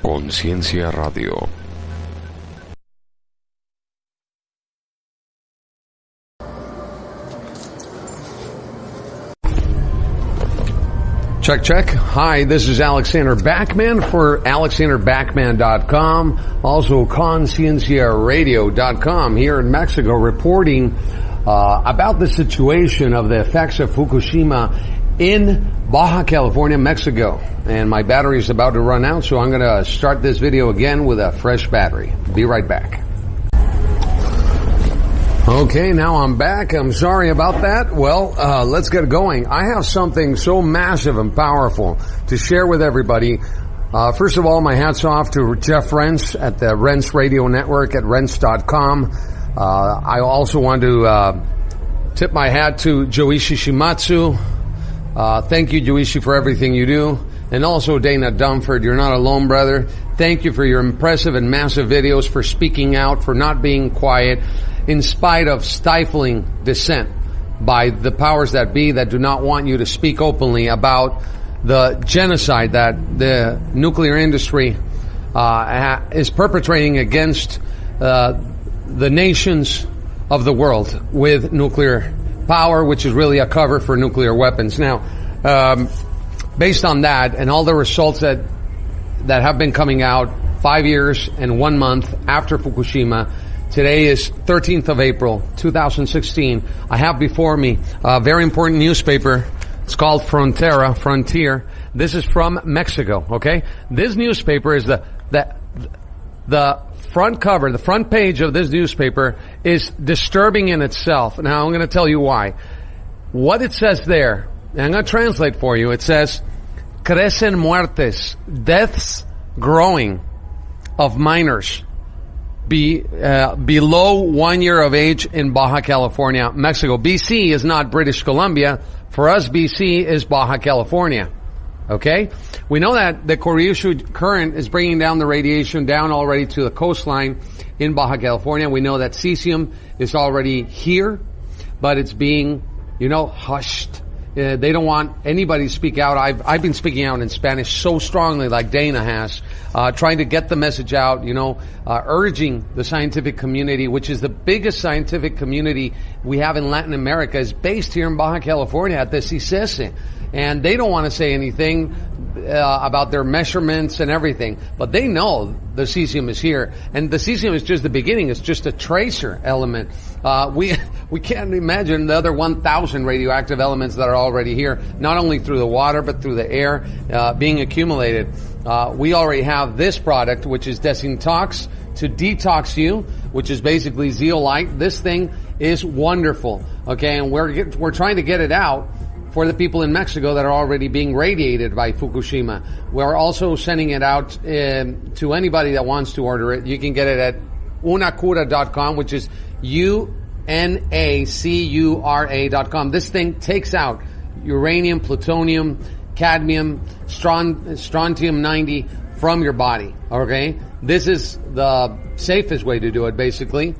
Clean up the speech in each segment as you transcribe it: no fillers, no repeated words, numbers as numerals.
Conciencia Radio. Check, check. Hi, this is Alexander BACKMAN for AlexanderBackman.com, also ConcienciaRadio.com here in Mexico, reporting about the situation of the effects of Fukushima in Baja California, Mexico. And my battery is about to run out, so I'm going to start this video again with a fresh battery. Be right back. Okay, now I'm back. I'm sorry about that. Well, let's get going. I have something so massive and powerful to share with everybody. First of all, my hat's off to Jeff Rentz at the Rentz Radio Network at Rentz.com. I also want to tip my hat to Joichi Shimatsu. Thank you, Joichi, for everything you do. And also Dana Dumford, you're not alone, brother. Thank you for your impressive and massive videos, for speaking out, for not being quiet, in spite of stifling dissent by the powers that be that do not want you to speak openly about the genocide that the nuclear industry is perpetrating against the nations of the world with nuclear power, which is really a cover for nuclear weapons. Now, based on that and all the results that have been coming out 5 years and 1 month after Fukushima, today is 13th of April, 2016. I have before me a very important newspaper. It's called Frontier. This is from Mexico, okay? This newspaper is the front cover, the front page of this newspaper is disturbing in itself. Now, I'm going to tell you why. What it says there, and I'm going to translate for you. It says, crecen muertes, deaths growing of minors below 1 year of age in Baja California, Mexico. BC is not British Columbia. For us, BC is Baja California. Okay? We know that the Koryushu current is bringing down the radiation down already to the coastline in Baja California. We know that cesium is already here, but it's being, hushed. They don't want anybody to speak out. I've been speaking out in Spanish so strongly, like Dana has, trying to get the message out, urging the scientific community, which is the biggest scientific community we have in Latin America, is based here in Baja California at the CICESE. And they don't want to say anything about their measurements and everything, but they know the cesium is here, and the cesium is just the beginning. It's just a tracer element. We can't imagine the other 1,000 radioactive elements that are already here, not only through the water but through the air, being accumulated. We already have this product, which is Desintox to detox you, which is basically zeolite. This thing is wonderful, okay, and we're trying to get it out for the people in Mexico that are already being radiated by Fukushima. We're also sending it out to anybody that wants to order it. You can get it at unacura.com, which is UNACURA.com. This thing takes out uranium, plutonium, cadmium, strontium-90 from your body, okay? This is the safest way to do it, basically,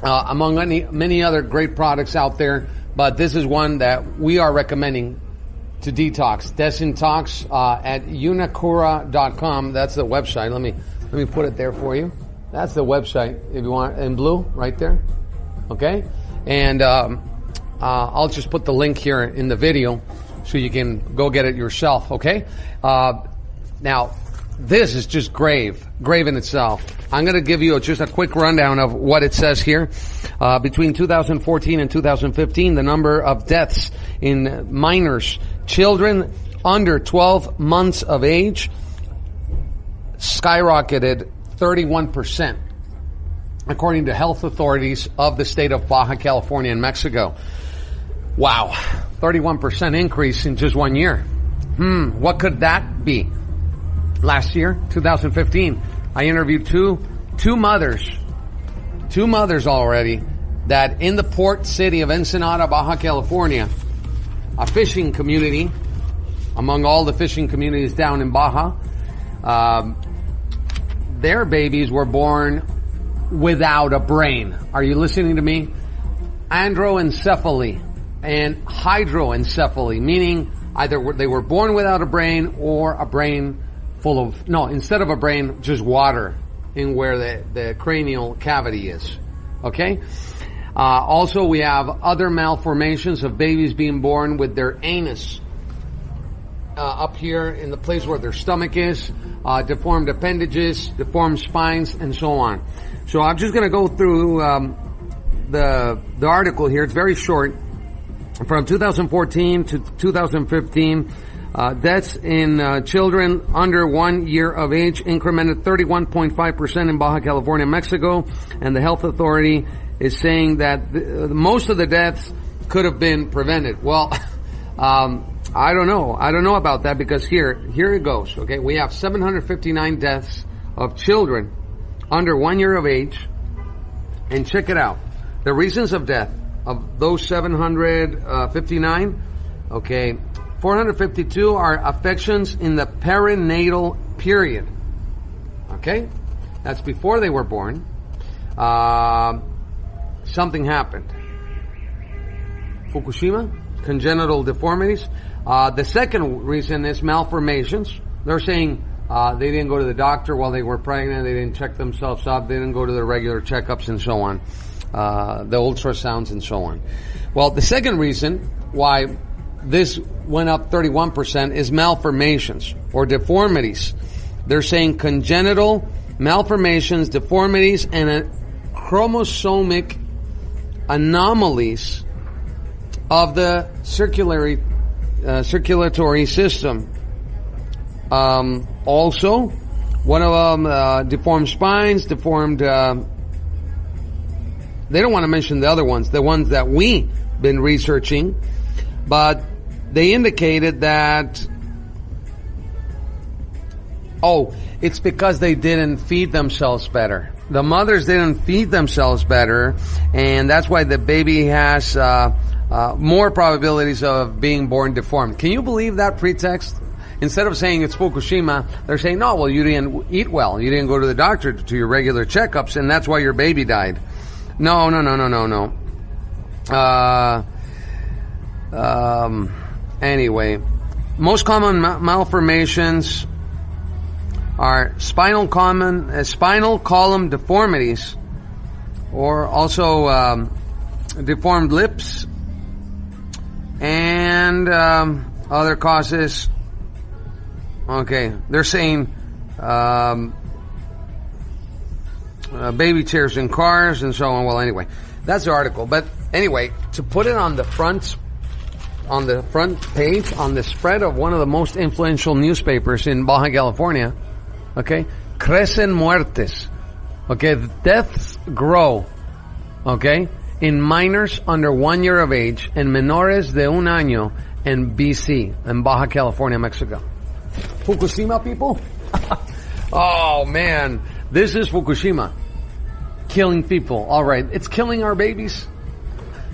among many other great products out there. But this is one that we are recommending to detox. Desintox at unacura.com. That's the website. Let me put it there for you. That's the website if you want, in blue right there. Okay? And I'll just put the link here in the video so you can go get it yourself. Okay? Now, this is just grave in itself. I'm going to give you just a quick rundown of what it says here. Between 2014 and 2015, the number of deaths in minors, children under 12 months of age, skyrocketed 31%, according to health authorities of the state of Baja California in Mexico. Wow, 31% increase in just 1 year. What could that be? Last year, 2015, I interviewed two mothers already, that in the port city of Ensenada, Baja California, a fishing community, among all the fishing communities down in Baja, their babies were born without a brain. Are you listening to me? Androencephaly and hydroencephaly, meaning either they were born without a brain or a brain instead of a brain, just water in where the cranial cavity is. Okay? Also, we have other malformations of babies being born with their anus up here in the place where their stomach is, deformed appendages, deformed spines, and so on. So I'm just going to go through the article here. It's very short. From 2014 to 2015, deaths in children under 1 year of age incremented 31.5% in Baja California, Mexico, and the health authority is saying that most of the deaths could have been prevented. Well, I don't know. I don't know about that because here it goes. Okay, we have 759 deaths of children under 1 year of age, and check it out. The reasons of death of those 759, okay, 452 are affections in the perinatal period. Okay, that's before they were born. Something happened. Fukushima, congenital deformities. The second reason is malformations. They're saying they didn't go to the doctor while they were pregnant. They didn't check themselves up. They didn't go to their regular checkups and so on. The ultrasounds and so on. Well, the second reason why this went up 31% is malformations or deformities. They're saying congenital malformations, deformities, and chromosomic anomalies of the circulatory system. Also, one of them deformed spines, deformed. They don't want to mention the other ones, the ones that we've been researching, but they indicated that. Oh, it's because they didn't feed themselves better. The mothers didn't feed themselves better, and that's why the baby has more probabilities of being born deformed. Can you believe that pretext? Instead of saying it's Fukushima, they're saying, no, well, you didn't eat well. You didn't go to the doctor to your regular checkups, and that's why your baby died. No. Anyway, most common malformations are spinal column deformities, or also deformed lips, and other causes. Okay, they're saying baby chairs in cars and so on. Well, anyway, that's the article. But anyway, to put it on the front page, on the spread of one of the most influential newspapers in Baja California, okay, crecen muertes. Okay, deaths grow, okay, in minors under 1 year of age and menores de un año in BC, in Baja California, Mexico. Fukushima, people? Oh, man. This is Fukushima. Killing people. All right. It's killing our babies.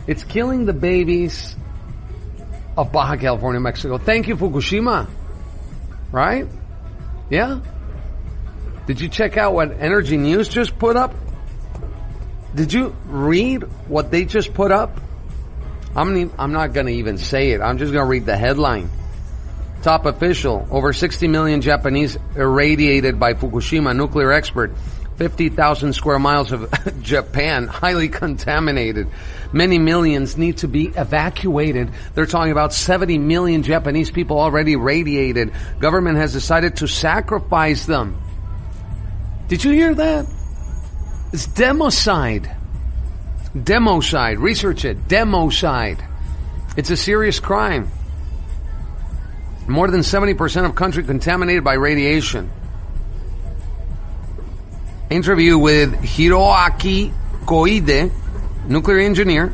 It's killing the babies of Baja California, Mexico. Thank you, Fukushima. Right? Yeah? Did you check out what Energy News just put up? Did you read what they just put up? I'm not going to even say it. I'm just going to read the headline. Top official, over 60 million Japanese irradiated by Fukushima. Nuclear expert, 50,000 square miles of Japan, highly contaminated. Many millions need to be evacuated. They're talking about 70 million Japanese people already radiated. Government has decided to sacrifice them. Did you hear that? It's democide. Democide. Research it. Democide. It's a serious crime. More than 70% of country contaminated by radiation. Interview with Hiroaki Koide, nuclear engineer.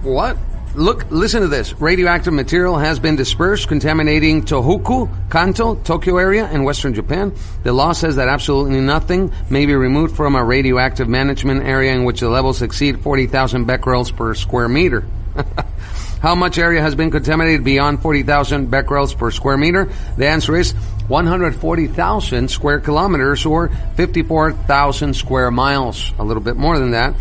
What? Look, listen to this. Radioactive material has been dispersed, contaminating Tohoku, Kanto, Tokyo area, and western Japan. The law says that absolutely nothing may be removed from a radioactive management area in which the levels exceed 40,000 becquerels per square meter. How much area has been contaminated beyond 40,000 becquerels per square meter? The answer is 140,000 square kilometers, or 54,000 square miles. A little bit more than that.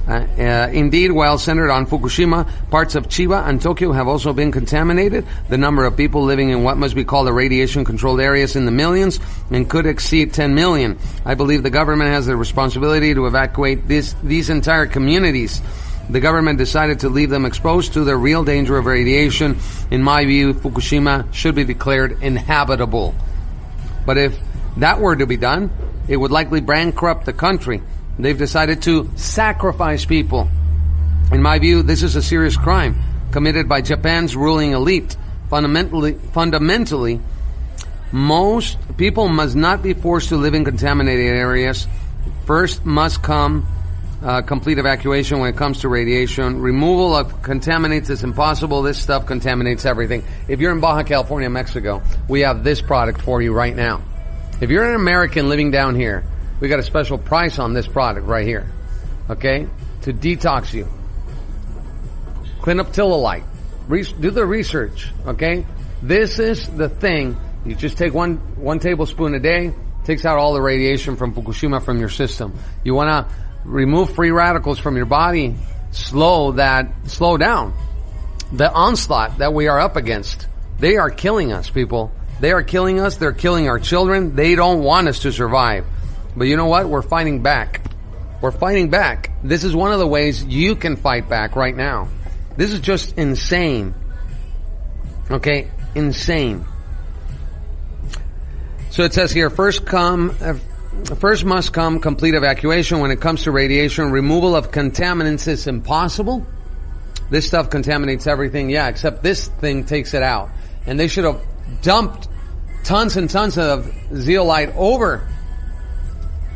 Indeed, while centered on Fukushima, parts of Chiba and Tokyo have also been contaminated. The number of people living in what must be called the radiation-controlled areas in the millions and could exceed 10 million. I believe the government has the responsibility to evacuate these entire communities. The government decided to leave them exposed to the real danger of radiation. In my view, Fukushima should be declared inhabitable. But if that were to be done, it would likely bankrupt the country. They've decided to sacrifice people. In my view, this is a serious crime committed by Japan's ruling elite. Fundamentally, most people must not be forced to live in contaminated areas. First must come complete evacuation when it comes to radiation. Removal of contaminants is impossible. This stuff contaminates everything. If you're in Baja California, Mexico, we have this product for you right now. If you're an American living down here, we got a special price on this product right here. Okay? To detox you. Clean up Tilolite. Do the research. Okay? This is the thing. You just take one tablespoon a day. Takes out all the radiation from Fukushima from your system. You want to remove free radicals from your body. Slow down the onslaught that we are up against. They are killing us, people. They are killing us. They're killing our children. They don't want us to survive. But you know what? We're fighting back. We're fighting back. This is one of the ways you can fight back right now. This is just insane. Okay? Insane. So it says here, first must come complete evacuation. When it comes to radiation, removal of contaminants is impossible. This stuff contaminates everything. Yeah, except this thing takes it out. And they should have dumped tons and tons of zeolite over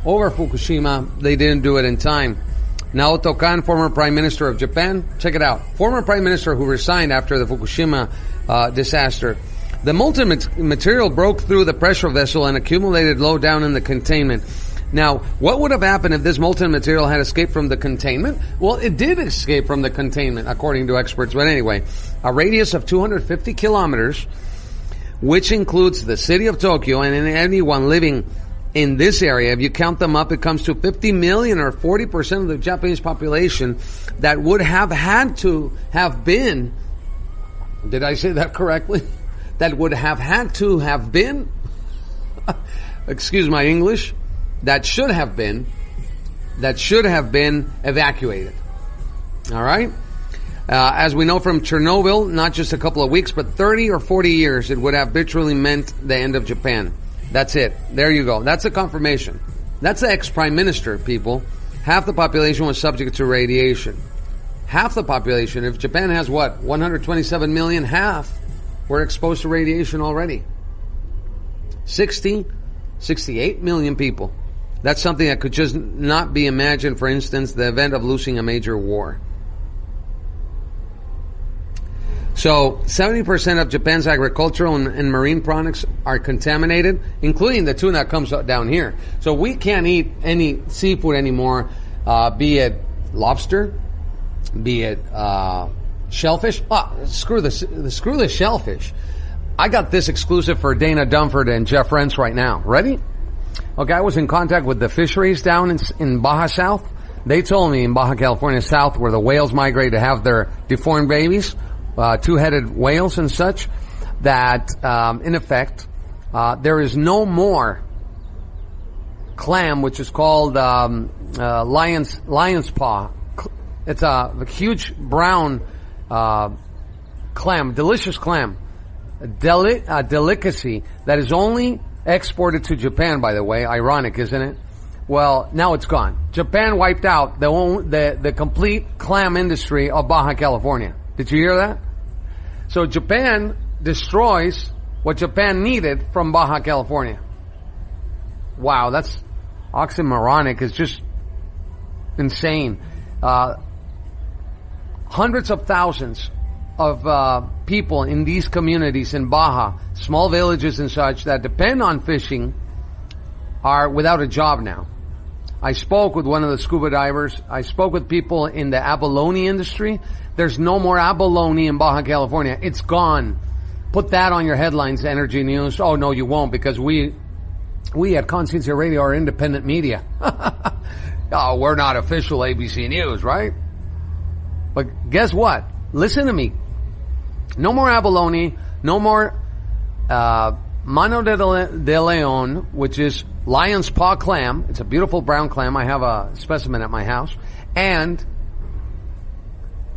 Fukushima. They didn't do it in time. Naoto Kan, former Prime Minister of Japan. Check it out. Former Prime Minister who resigned after the Fukushima disaster. The molten material broke through the pressure vessel and accumulated low down in the containment. Now, what would have happened if this molten material had escaped from the containment? Well, it did escape from the containment, according to experts. But anyway, a radius of 250 kilometers, which includes the city of Tokyo, and anyone living in this area, if you count them up, it comes to 50 million or 40% of the Japanese population that would have had to have been, did I say that correctly? That would have had to have been, excuse my English, that should have been evacuated. All right? As we know from Chernobyl, not just a couple of weeks, but 30 or 40 years, it would have literally meant the end of Japan. That's it. There you go. That's a confirmation. That's the ex-prime minister, people. Half the population was subject to radiation. Half the population. If Japan has what? 127 million, half were exposed to radiation already. 68 million people. That's something that could just not be imagined. For instance, the event of losing a major war. So, 70% of Japan's agricultural and marine products are contaminated, including the tuna that comes down here. So we can't eat any seafood anymore, be it lobster, be it shellfish. Screw the shellfish. I got this exclusive for Dana Dunford and Jeff Rentz right now. Ready? Okay, I was in contact with the fisheries down in Baja South. They told me in Baja California South, where the whales migrate to have their deformed babies, two-headed whales and such, that in effect there is no more clam, which is called lion's paw. It's a huge brown clam, delicious clam, a delicacy that is only exported to Japan, by the way. Ironic, isn't it? Well, now it's gone. Japan wiped out the complete clam industry of Baja California. Did you hear that? So Japan destroys what Japan needed from Baja California. Wow, that's oxymoronic. It's just insane. Hundreds of thousands of people in these communities in Baja, small villages and such, that depend on fishing, are without a job now. I spoke with one of the scuba divers. I spoke with people in the abalone industry. There's no more abalone in Baja California. It's gone. Put that on your headlines, Energy News. Oh, no, you won't, because we at Conciencia Radio are independent media. Oh, we're not official ABC News, right? But guess what? Listen to me. No more abalone. No more mano de leon, which is lion's paw clam. It's a beautiful brown clam. I have a specimen at my house. And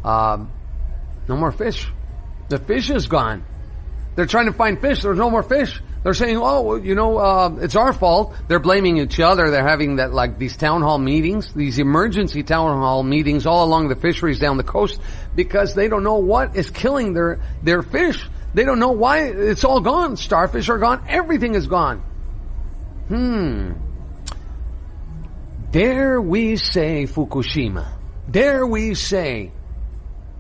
no more fish. The fish is gone. They're trying to find fish. There's no more fish. They're saying, oh, it's our fault. They're blaming each other. They're having these town hall meetings, these emergency town hall meetings all along the fisheries down the coast because they don't know what is killing their fish. They don't know why it's all gone. Starfish are gone. Everything is gone. Dare we say Fukushima? Dare we say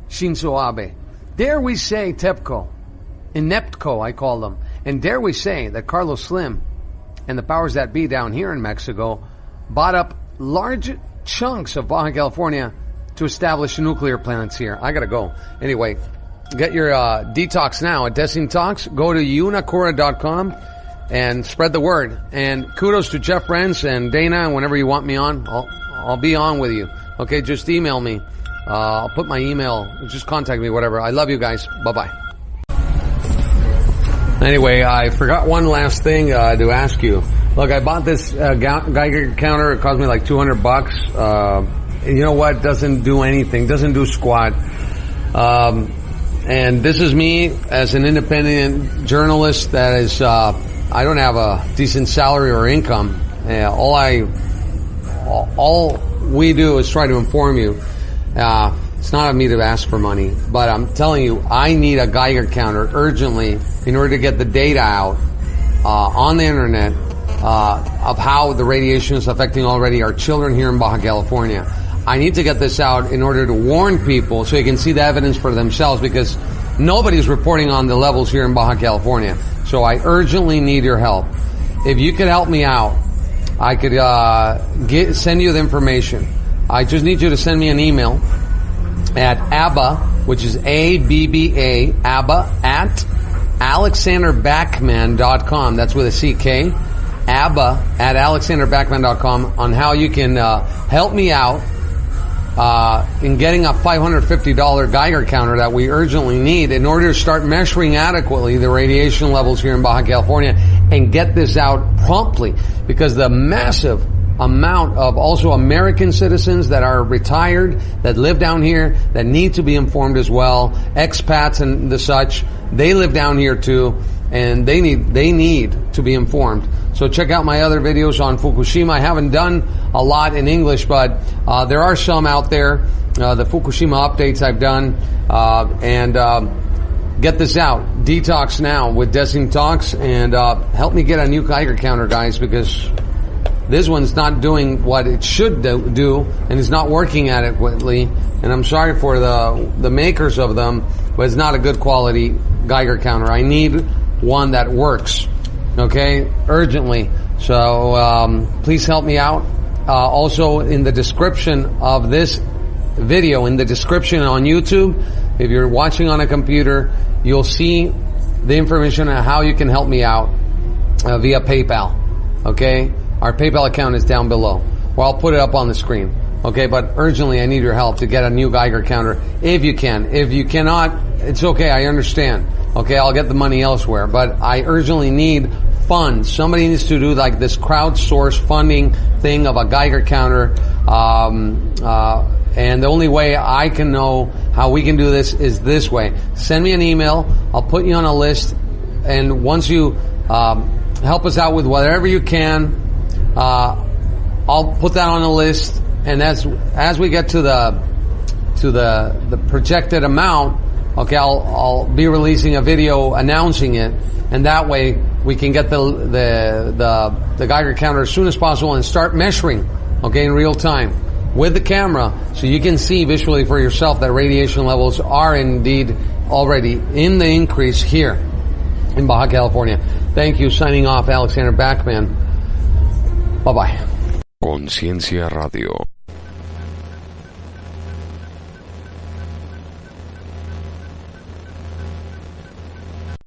Shinzo Abe? Dare we say TEPCO? Ineptco, I call them. And dare we say that Carlos Slim and the powers that be down here in Mexico bought up large chunks of Baja California to establish nuclear plants here. I gotta go. Anyway, get your detox now at Destiny Talks. Go to unacura.com and spread the word. And kudos to Jeff Renz and Dana. Whenever you want me on, I'll be on with you. Okay, just email me. I'll put my email. Just contact me, whatever. I love you guys. Bye-bye. Anyway, I forgot one last thing to ask you. Look, I bought this Geiger counter. It cost me like $200. You know what? Doesn't do anything. Doesn't do squat. And this is me as an independent journalist that is, I don't have a decent salary or income. All we do is try to inform you. It's not on me to ask for money, but I'm telling you, I need a Geiger counter urgently in order to get the data out on the internet of how the radiation is affecting already our children here in Baja California. I need to get this out in order to warn people so they can see the evidence for themselves because nobody's reporting on the levels here in Baja California. So I urgently need your help. If you could help me out, I could send you the information. I just need you to send me an email at ABBA, which is ABBA, ABBA, at AlexanderBackman.com. That's with a CK. ABBA at AlexanderBackman.com on how you can help me out in getting a $550 Geiger counter that we urgently need in order to start measuring adequately the radiation levels here in Baja California and get this out promptly because the massive amount of also American citizens that are retired, that live down here, that need to be informed as well, expats and the such, they live down here too, and they need to be informed. So check out my other videos on Fukushima. I haven't done a lot in English, but there are some out there. The Fukushima updates I've done, and get this out. Detox now with Destiny Talks, and help me get a new Geiger counter, guys, because this one's not doing what it should do, and it's not working adequately. And I'm sorry for the makers of them, but it's not a good quality Geiger counter. I need one that works, okay, urgently. So please help me out. Also, in the description of this video, in the description on YouTube, if you're watching on a computer, you'll see the information on how you can help me out via PayPal, okay? Our PayPal account is down below. Well, I'll put it up on the screen. Okay, but urgently I need your help to get a new Geiger counter if you can. If you cannot, it's okay, I understand. Okay, I'll get the money elsewhere. But I urgently need funds. Somebody needs to do like this crowdsource funding thing of a Geiger counter. And the only way I can know how we can do this is this way. Send me an email. I'll put you on a list. And once you help us out with whatever you can, I'll put that on a list, and as we get to the projected amount, okay, I'll be releasing a video announcing it, and that way we can get the Geiger counter as soon as possible and start measuring, okay, in real time with the camera, so you can see visually for yourself that radiation levels are indeed already in the increase here in Baja California. Thank you. Signing off, Alexander Backman. Bye-bye. Conciencia Radio.